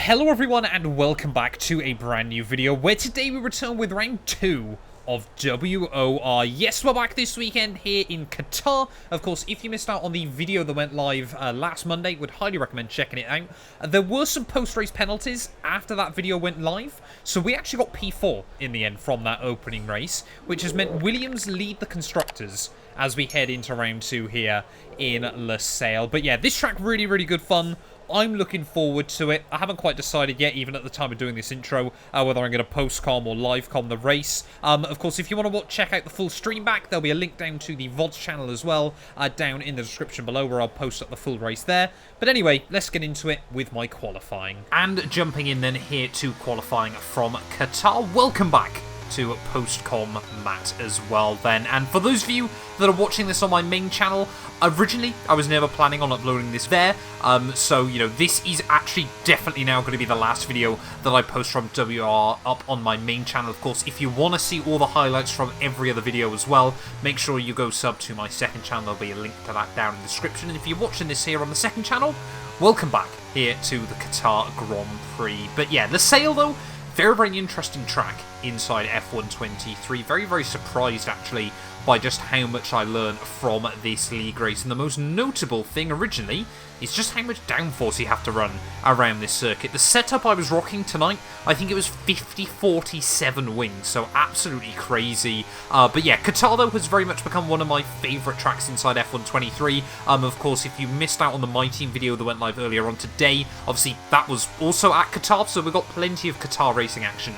Hello everyone and welcome back to a brand new video where today we return with round 2 of WOR. Yes, we're back this weekend here in Qatar. Of course, if you missed out on the video that went live last Monday, would highly recommend checking it out. There were some post-race penalties after that video went live, so we actually got P4 in the end from that opening race, which has meant Williams lead the constructors as we head into round 2 here in Losail. But yeah, this track really good fun. I'm looking forward to it. I haven't quite decided yet, even at the time of doing this intro, whether I'm going to post-com or live-com the race. Of course, if you want to check out the full stream back, there'll be a link down to the VODs channel as well, down in the description below, where I'll post up the full race there. But anyway, let's get into it with my qualifying. And jumping in then here to qualifying from Qatar. Welcome back to post-com Matt as well then. And for those of you that are watching this on my main channel, originally I was never planning on uploading this there, so you know, this is actually definitely now going to be the last video that I post from WR up on my main channel. Of course, if you want to see all the highlights from every other video as well, make sure you go sub to my second channel. There'll be a link to that down in the description. And if you're watching this here on the second channel, welcome back here to the Qatar Grand Prix. But yeah, Losail though, very interesting track inside F123. Very surprised actually by just how much I learned from this league race. And the most notable thing originally is just how much downforce you have to run around this circuit. The setup I was rocking tonight, I think it was 50-47 wings, so absolutely crazy. But yeah, Qatar though has very much become one of my favourite tracks inside F123. Of course, if you missed out on the My Team video that went live earlier on today, obviously that was also at Qatar, so we've got plenty of Qatar racing action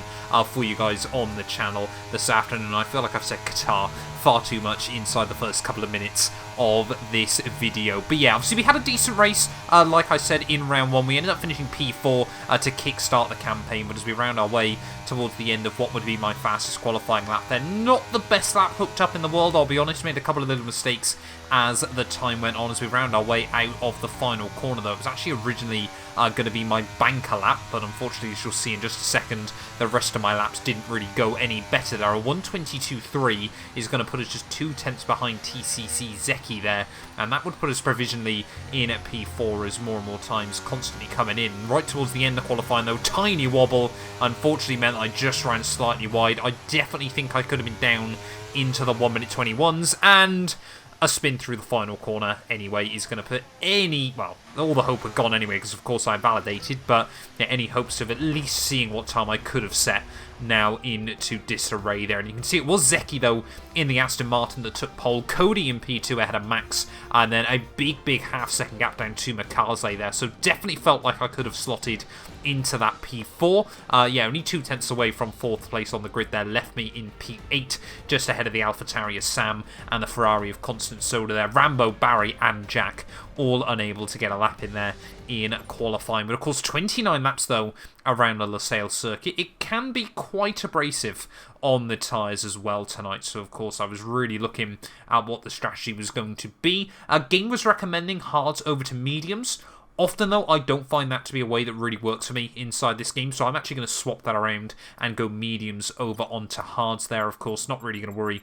for you guys on the channel this afternoon. I feel like I've said Qatar far too much inside the first couple of minutes of this video. But yeah, obviously we had a decent race, like I said, in round 1. We ended up finishing P4 to kickstart the campaign, but as we round our way towards the end of what would be my fastest qualifying lap, they're not the best lap hooked up in the world, I'll be honest. Made a couple of little mistakes as the time went on as we round our way out of the final corner though. It was actually originally going to be my banker lap, but unfortunately, as you'll see in just a second, the rest of my laps didn't really go any better there. A 122.3 is going to put us just 2/10 behind TCC Zeki there, and that would put us provisionally in at P4 as more and more times constantly coming in. Right towards the end of qualifying though, tiny wobble unfortunately meant I just ran slightly wide. I definitely think I could have been down into the 1:21s, and a spin through the final corner anyway is going to put any, well, all the hope had gone anyway, because of course I validated, but yeah, any hopes of at least seeing what time I could have set now into disarray there. And you can see it was Zeki though in the Aston Martin that took pole, Cody in P2 ahead of Max, and then a big half-second gap down to Mikaze there, so definitely felt like I could have slotted into that P4. Yeah, only 2/10 away from 4th place on the grid there, left me in P8, just ahead of the AlphaTauri of Sam and the Ferrari of Constant Soda there. Rambo, Barry and Jack all unable to get a lap in there in qualifying. But of course, 29 laps though around the Losail circuit. It can be quite abrasive on the tyres as well tonight, so of course I was really looking at what the strategy was going to be. Game was recommending hards over to mediums. Often though, I don't find that to be a way that really works for me inside this game, so I'm actually going to swap that around and go mediums over onto hards there. Of course, not really going to worry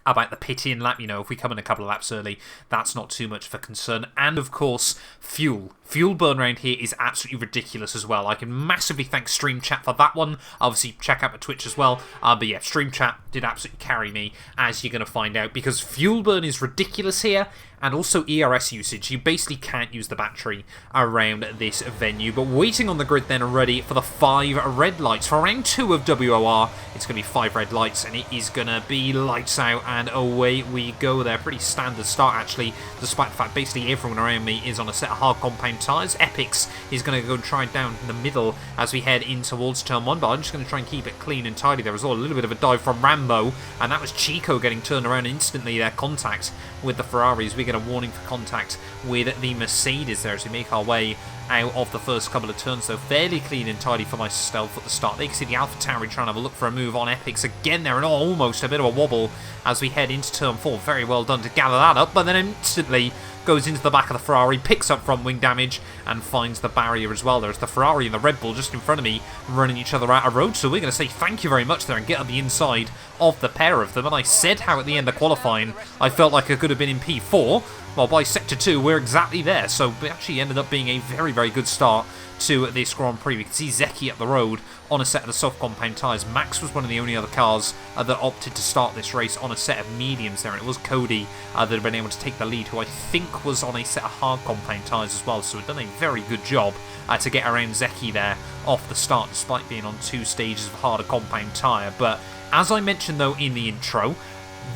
about the pit-in lap. You know, if we come in a couple of laps early, that's not too much of a concern. And of course, fuel burn around here is absolutely ridiculous as well. I can massively thank Stream Chat for that one. Obviously, check out my Twitch as well. But yeah, Stream Chat did absolutely carry me, as you're going to find out, because fuel burn is ridiculous here, and also ERS usage. You basically can't use the battery around this venue. But waiting on the grid then ready for the 5 red lights. For round 2 of WOR, it's going to be 5 red lights, and it is going to be lights out, and away we go there. Pretty standard start, actually, despite the fact basically everyone around me is on a set of hard compound tyres. Epix is going to go and try down in the middle as we head in towards turn 1, but I'm just going to try and keep it clean and tidy there as well. A little bit of a dive from Rambo, and that was Chico getting turned around instantly there. Contact with the Ferraris. We get a warning for contact with the Mercedes there as we make our way out of the first couple of turns, though fairly clean and tidy for myself at the start. There you can see the AlphaTauri trying to have a look for a move on Epix again there, and almost a bit of a wobble as we head into turn 4. Very well done to gather that up, but then instantly goes into the back of the Ferrari, picks up front wing damage, and finds the barrier as well. There's the Ferrari and the Red Bull just in front of me running each other out of road, so we're going to say thank you very much there and get on the inside of the pair of them. And I said how at the end of qualifying I felt like I could have been in P4. well, by Sector 2, we're exactly there. So it actually ended up being a very, very good start to this Grand Prix. We can see Zeki up the road on a set of the soft compound tyres. Max was one of the only other cars that opted to start this race on a set of mediums there, and it was Cody that had been able to take the lead, who I think was on a set of hard compound tyres as well, so had done a very good job to get around Zeki there off the start, despite being on 2 stages of harder compound tyre. But as I mentioned though in the intro,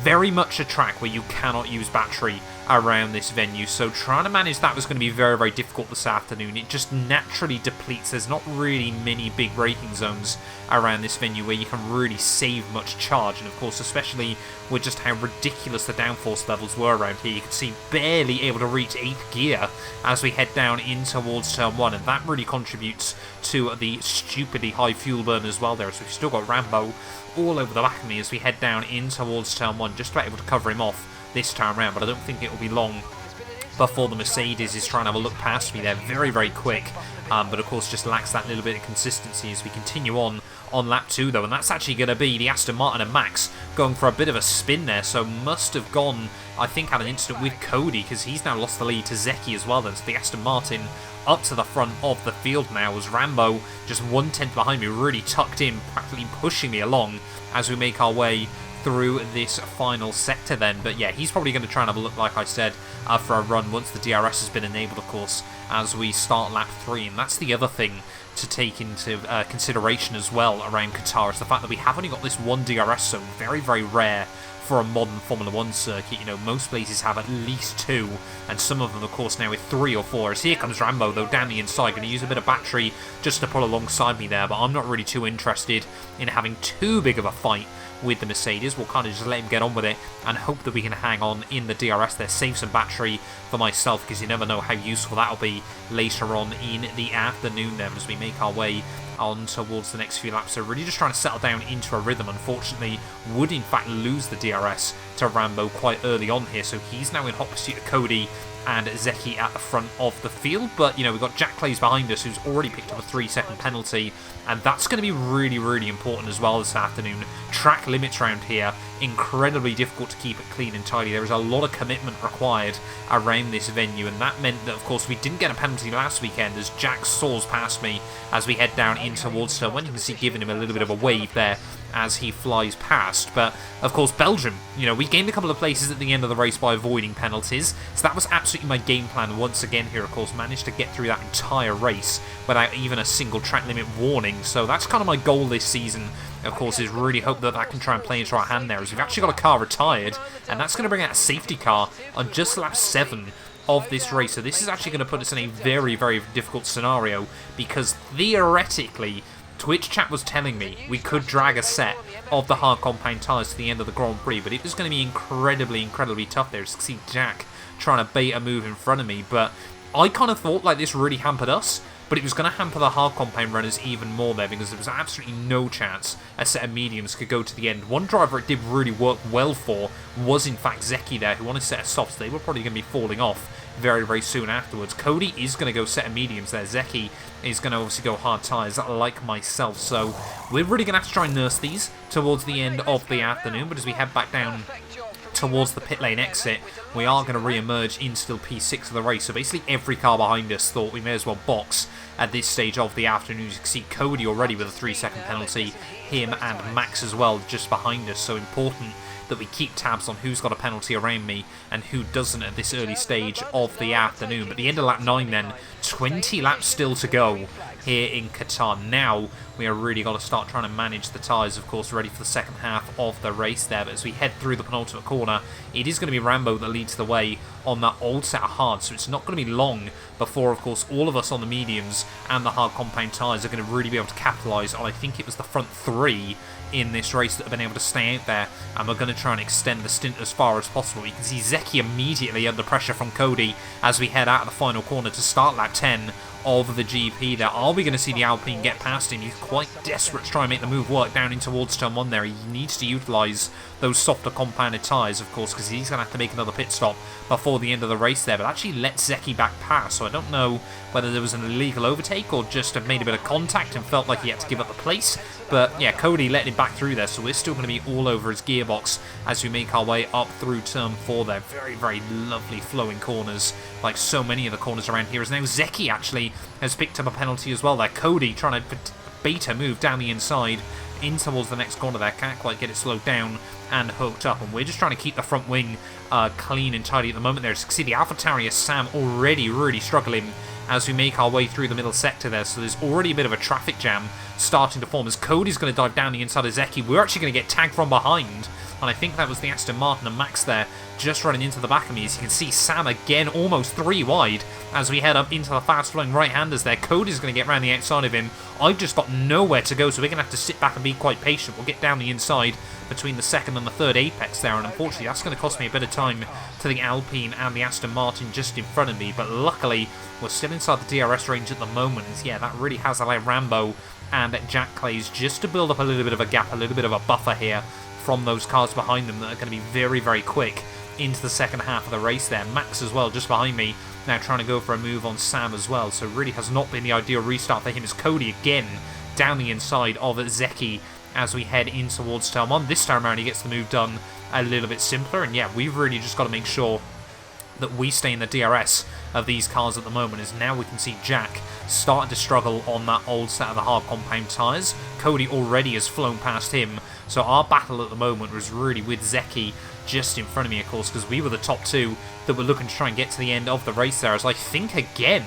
very much a track where you cannot use battery around this venue, so trying to manage that was going to be very, very difficult this afternoon. It just naturally depletes. There's not really many big braking zones around this venue where you can really save much charge, and of course, especially with just how ridiculous the downforce levels were around here, you can see barely able to reach 8th gear as we head down in towards turn 1, and that really contributes to the stupidly high fuel burn as well there. So we've still got Rambo all over the back of me as we head down in towards turn 1, just about able to cover him off this time around, but I don't think it will be long before the Mercedes is trying to have a look past me there. Very, very quick, but of course just lacks that little bit of consistency as we continue on lap 2 though, and that's actually going to be the Aston Martin and Max going for a bit of a spin there, so must have gone, I think, had an incident with Cody, because he's now lost the lead to Zeki as well then. So the Aston Martin up to the front of the field now, as Rambo just 1/10 behind me, really tucked in, practically pushing me along as we make our way through this final sector then. But yeah, he's probably going to try and have a look, like I said, for a run once the DRS has been enabled, of course, as we start lap 3. And that's the other thing to take into consideration as well around Qatar, is the fact that we have only got this one DRS zone. Very, very rare for a modern Formula 1 circuit. You know, most places have at least 2, and some of them, of course, now with 3 or 4. As here comes Rambo, though, down the inside, going to use a bit of battery just to pull alongside me there, but I'm not really too interested in having too big of a fight with the Mercedes. We'll kind of just let him get on with it and hope that we can hang on in the DRS there, save some battery for myself, because you never know how useful that'll be later on in the afternoon then as we make our way on towards the next few laps. So really just trying to settle down into a rhythm. Unfortunately, would in fact lose the DRS to Rambo quite early on here, so he's now in hot pursuit of Cody and Zeki at the front of the field. But, you know, we've got Jack Clays behind us, who's already picked up a 3-second penalty, and that's going to be really, really important as well this afternoon. Track limits around here, incredibly difficult to keep it clean and tidy. There is a lot of commitment required around this venue, and that meant that, of course, we didn't get a penalty last weekend as Jack soars past me as we head down in towards turn 1. You can see giving him a little bit of a wave there as he flies past. But of course, Belgium, you know, we gained a couple of places at the end of the race by avoiding penalties, so that was absolutely my game plan once again here. Of course, managed to get through that entire race without even a single track limit warning, so that's kind of my goal this season, of course, is really hope that that can try and play into our hand there, as we've actually got a car retired, and that's going to bring out a safety car on just lap 7 of this race. So this is actually going to put us in a very, very difficult scenario, because theoretically Twitch chat was telling me we could drag a set of the hard compound tyres to the end of the Grand Prix, but it was going to be incredibly, incredibly tough there. Just see Jack trying to bait a move in front of me, but I kind of thought like this really hampered us, but it was going to hamper the hard compound runners even more there, because there was absolutely no chance a set of mediums could go to the end. One driver it did really work well for was in fact Zeki there, who on a set of softs, they were probably going to be falling off very, very soon afterwards. Cody is going to go set of mediums there. Zeki is going to obviously go hard tyres, like myself. So we're really going to have to try and nurse these towards the end of the afternoon. But as we head back down towards the pit lane exit, we are going to re-emerge in still P6 of the race. So basically every car behind us thought we may as well box at this stage of the afternoon. You can see Cody already with a 3-second penalty, him and Max as well just behind us. So important that we keep tabs on who's got a penalty around me and who doesn't at this early stage of the afternoon. But the end of lap 9 then, 20 laps still to go here in Qatar. Now we are really got to start trying to manage the tyres, of course, ready for the second half of the race there. But as we head through the penultimate corner, it is going to be Rambo that leads the way on that old set of hards, so it's not going to be long before, of course, all of us on the mediums and the hard compound tyres are going to really be able to capitalise on, I think it was the front 3 in this race that have been able to stay out there, and we're going to try and extend the stint as far as possible. You can see Zeki immediately under pressure from Cody as we head out of the final corner to start lap 10 of the GP there. Are we going to see the Alpine get past him? He's quite desperate to try and make the move work down in towards turn 1 there. He needs to utilise those softer compounded tyres, of course, because he's going to have to make another pit stop before the end of the race there, but actually let Zeki back pass. So I don't know whether there was an illegal overtake or just have made a bit of contact and felt like he had to give up the place. But yeah, Cody letting him back through there, so we're still going to be all over his gearbox as we make our way up through turn 4 there. Very, very lovely flowing corners, like so many of the corners around here. As now Zeki actually has picked up a penalty as well there. Cody trying to beta move down the inside in towards the next corner there. Can't quite get it slowed down and hooked up, and we're just trying to keep the front wing clean and tidy at the moment there. As you can see, the AlphaTauri Sam already really struggling as we make our way through the middle sector there, so there's already a bit of a traffic jam starting to form as Cody's going to dive down the inside of Zeki. We're actually going to get tagged from behind, and I think that was the Aston Martin and Max there just running into the back of me. As you can see, Sam again almost 3 wide as we head up into the fast-flowing right-handers there. Cody's going to get around the outside of him. I've just got nowhere to go, so we're going to have to sit back and be quite patient. We'll get down the inside between the second and the third apex there, and unfortunately that's going to cost me a bit of time to the Alpine and the Aston Martin just in front of me, but luckily we're still inside the DRS range at the moment. Yeah, that really has allowed Rambo and Jack Clays just to build up a little bit of a gap, a little bit of a buffer here from those cars behind them that are going to be very, very quick into the second half of the race there. Max as well, just behind me, now trying to go for a move on Sam as well, so really has not been the ideal restart for him as Cody again down the inside of Zeki as we head in towards turn 1. This time around he gets the move done a little bit simpler, and yeah, we've really just got to make sure that we stay in the DRS of these cars at the moment, as now we can see Jack starting to struggle on that old set of the hard compound tyres. Cody already has flown past him, so our battle at the moment was really with Zeki just in front of me, of course, because we were the top 2 that were looking to try and get to the end of the race there, as I think again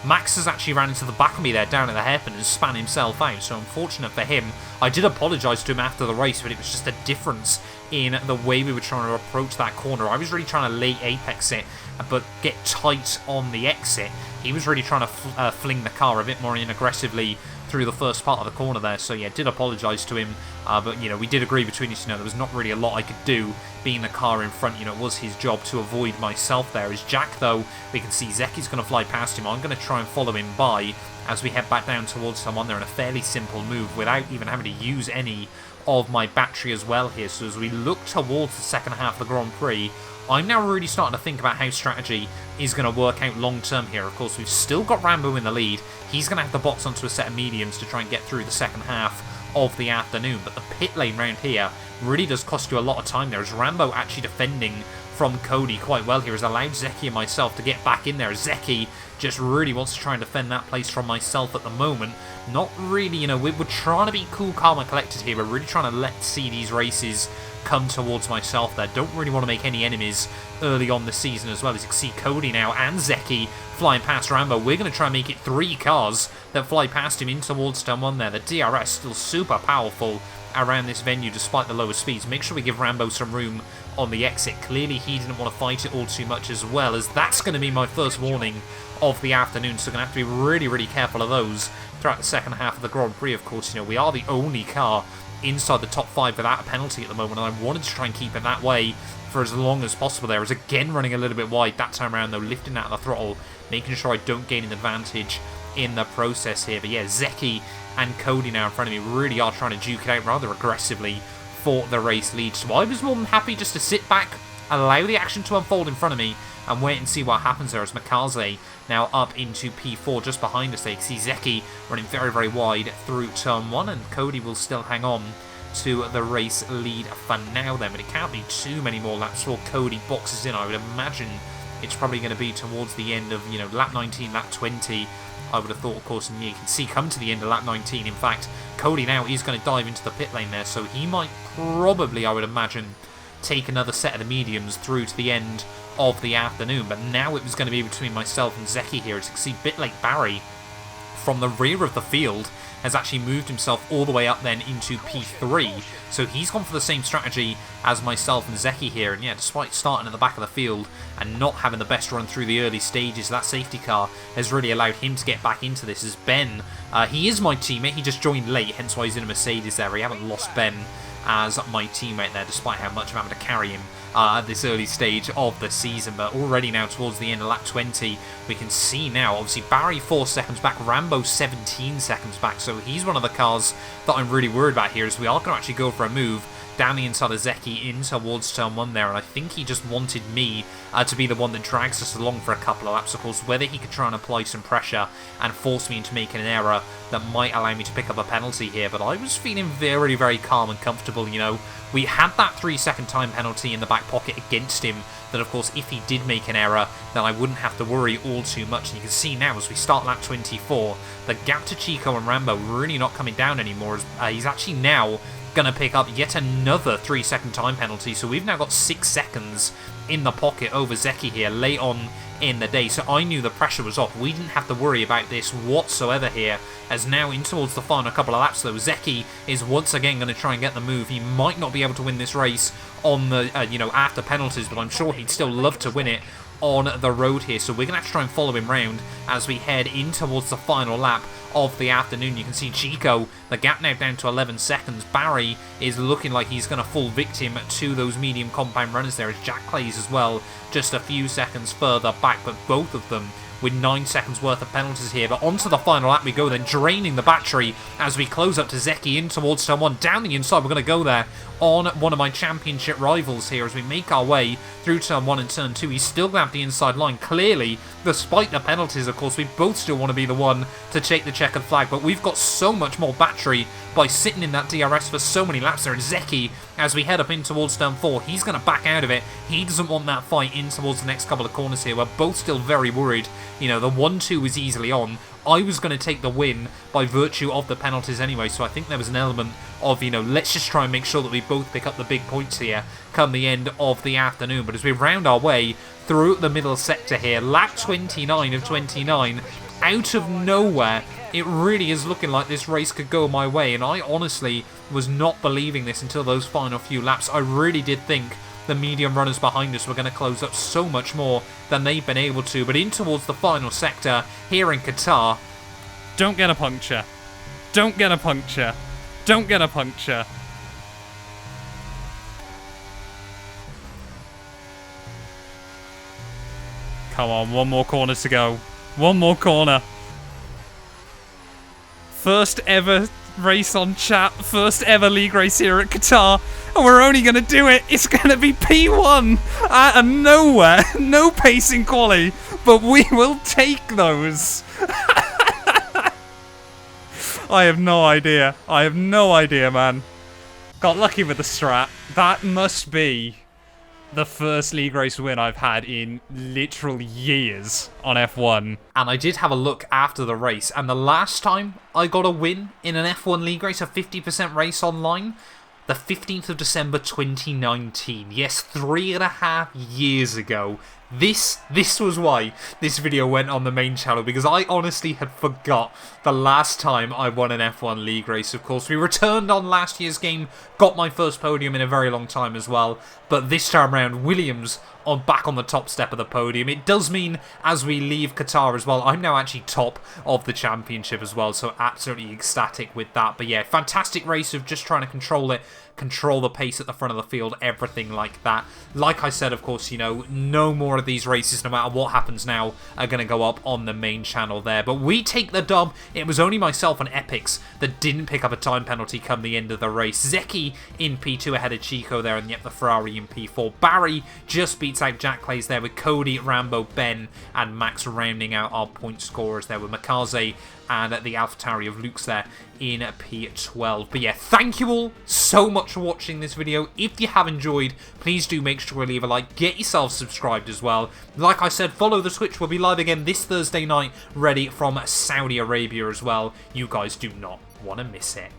Max has actually ran into the back of me there down at the hairpin and span himself out, so unfortunate for him. I did apologise to him after the race, but it was just a difference in the way we were trying to approach that corner. I was really trying to late apex it, but get tight on the exit. He was really trying to fling the car a bit more in aggressively through the first part of the corner there, so yeah, did apologise to him, but you know, we did agree between us, you know, there was not really a lot I could do being the car in front. You know, it was his job to avoid myself there. As Jack, though, we can see Zeki's going to fly past him. I'm going to try and follow him by as we head back down towards someone there in a fairly simple move without even having to use any of my battery as well here. So as we look towards the second half of the Grand Prix, I'm now really starting to think about how strategy is going to work out long term here. Of course, we've still got Rambo in the lead. He's going to have to box onto a set of mediums to try and get through the second half of the afternoon, but the pit lane round here really does cost you a lot of time there, as Rambo actually defending from Cody quite well here has allowed Zeki and myself to get back in there. Zeki just really wants to try and defend that place from myself at the moment. Not really, you know, we're trying to be cool, calm and collected here. We're really trying to see these races come towards myself there. Don't really want to make any enemies early on the season as well. As you can see, Cody now and Zeki flying past Rambo. We're going to try and make it 3 cars that fly past him in towards turn 1 there. The DRS still super powerful around this venue despite the lower speeds. Make sure we give Rambo some room on the exit. Clearly he didn't want to fight it all too much as well, as that's going to be my first warning of the afternoon, so we're going to have to be really, really careful of those throughout the second half of the Grand Prix. Of course, you know, we are the only car inside the top 5 without a penalty at the moment, and I wanted to try and keep it that way for as long as possible there. As again running a little bit wide that time around though, lifting out of the throttle, making sure I don't gain an advantage in the process here. But yeah, Zeki and Cody now in front of me really are trying to duke it out rather aggressively for the race lead. So I was more than happy just to sit back, allow the action to unfold in front of me, and wait and see what happens there as Mikaze now up into P4 just behind us. They can see Zeki running very, very wide through turn 1, and Cody will still hang on to the race lead for now then, but it can't be too many more laps before Cody boxes in. I would imagine it's probably going to be towards the end of, you know, lap 19, lap 20, I would have thought, of course, and you can see come to the end of lap 19. In fact, Cody now is going to dive into the pit lane there, so he might probably, I would imagine, take another set of the mediums through to the end of the afternoon. But now it was going to be between myself and Zeki here. As you can see, Bitlake Barry from the rear of the field has actually moved himself all the way up then into P3. So he's gone for the same strategy as myself and Zeki here. And yeah, despite starting at the back of the field and not having the best run through the early stages, that safety car has really allowed him to get back into this. As Ben, he is my teammate. He just joined late, hence why he's in a Mercedes there. We haven't lost Ben as my teammate there, despite how much I'm having to carry him at this early stage of the season. But already now towards the end of lap 20, we can see now, obviously, Barry 4 seconds back, Rambo 17 seconds back, so he's one of the cars that I'm really worried about here, as we are going to actually go for a move down the inside of Zeki in towards turn 1 there, and I think he just wanted me to be the one that drags us along for a couple of laps, of course, whether he could try and apply some pressure and force me into making an error that might allow me to pick up a penalty here, but I was feeling very, very calm and comfortable, you know. We had that 3-second time penalty in the back pocket against him, that of course if he did make an error, then I wouldn't have to worry all too much. And you can see now as we start lap 24, the gap to Chico and Rambo really not coming down anymore. He's actually now going to pick up yet another 3-second time penalty, so we've now got 6 seconds in the pocket over Zeki here late on in the day, so I knew the pressure was off. We didn't have to worry about this whatsoever here, as now in towards the final couple of laps though, Zeki is once again going to try and get the move. He might not be able to win this race on the, you know, after penalties, but I'm sure he'd still love to win it on the road here, so we're going to have to try and follow him round as we head in towards the final lap of the afternoon. You can see Chico, the gap now down to 11 seconds. Barry is looking like he's going to fall victim to those medium compound runners there, as Jack Clay's as well, just a few seconds further back, but both of them with 9 seconds worth of penalties here. But onto the final lap we go then, draining the battery as we close up to Zeki in towards turn 1. Down the inside, we're going to go there on one of my championship rivals here as we make our way through turn 1 and turn 2. He's still going to have the inside line. Clearly, despite the penalties, of course, we both still want to be the one to take the checkered flag, but we've got so much more battery by sitting in that DRS for so many laps there. And Zeki, as we head up in towards turn 4, he's going to back out of it. He doesn't want that fight in towards the next couple of corners here. We're both still very worried. You know, the 1-2 is easily on. I was going to take the win by virtue of the penalties anyway, so I think there was an element of, you know, let's just try and make sure that we both pick up the big points here come the end of the afternoon. But as we round our way through the middle sector here, lap 29 of 29, out of nowhere, it really is looking like this race could go my way, and I honestly was not believing this until those final few laps. I really did think the medium runners behind us were going to close up so much more than they've been able to. But in towards the final sector here in Qatar, don't get a puncture. Don't get a puncture. Don't get a puncture. Come on, one more corner to go. One more corner. First ever race on chat. First ever league race here at Qatar. And we're only going to do it. It's going to be P1 out of nowhere. No pacing quali. But we will take those. I have no idea. I have no idea, man. Got lucky with the strat. That must be the first league race win I've had in literal years on F1. And I did have a look after the race, and the last time I got a win in an F1 league race, a 50% race online, the 15th of December 2019. Yes, 3.5 years ago. This was why this video went on the main channel, because I honestly had forgot the last time I won an F1 league race. Of course, we returned on last year's game, got my first podium in a very long time as well, but this time around, Williams back on the top step of the podium. It does mean as we leave Qatar as well, I'm now actually top of the championship as well, so absolutely ecstatic with that. But yeah, fantastic race of just trying to control it, control the pace at the front of the field, everything like that. Like I said, of course, you know, no more of these races, no matter what happens now, are going to go up on the main channel there. But we take the dub. It was only myself and Epix that didn't pick up a time penalty come the end of the race. Zeki in P2 ahead of Chico there, and yet the Ferrari in P4. Barry just beats out Jack Clay's there, with Cody, Rambo, Ben, and Max rounding out our point scorers there, with Makaze and the AlphaTauri of Luke's there in P12. But yeah, thank you all so much for watching this video. If you have enjoyed, please do make sure to leave a like. Get yourself subscribed as well. Like I said, follow the Twitch. We'll be live again this Thursday night, ready from Saudi Arabia as well. You guys do not want to miss it.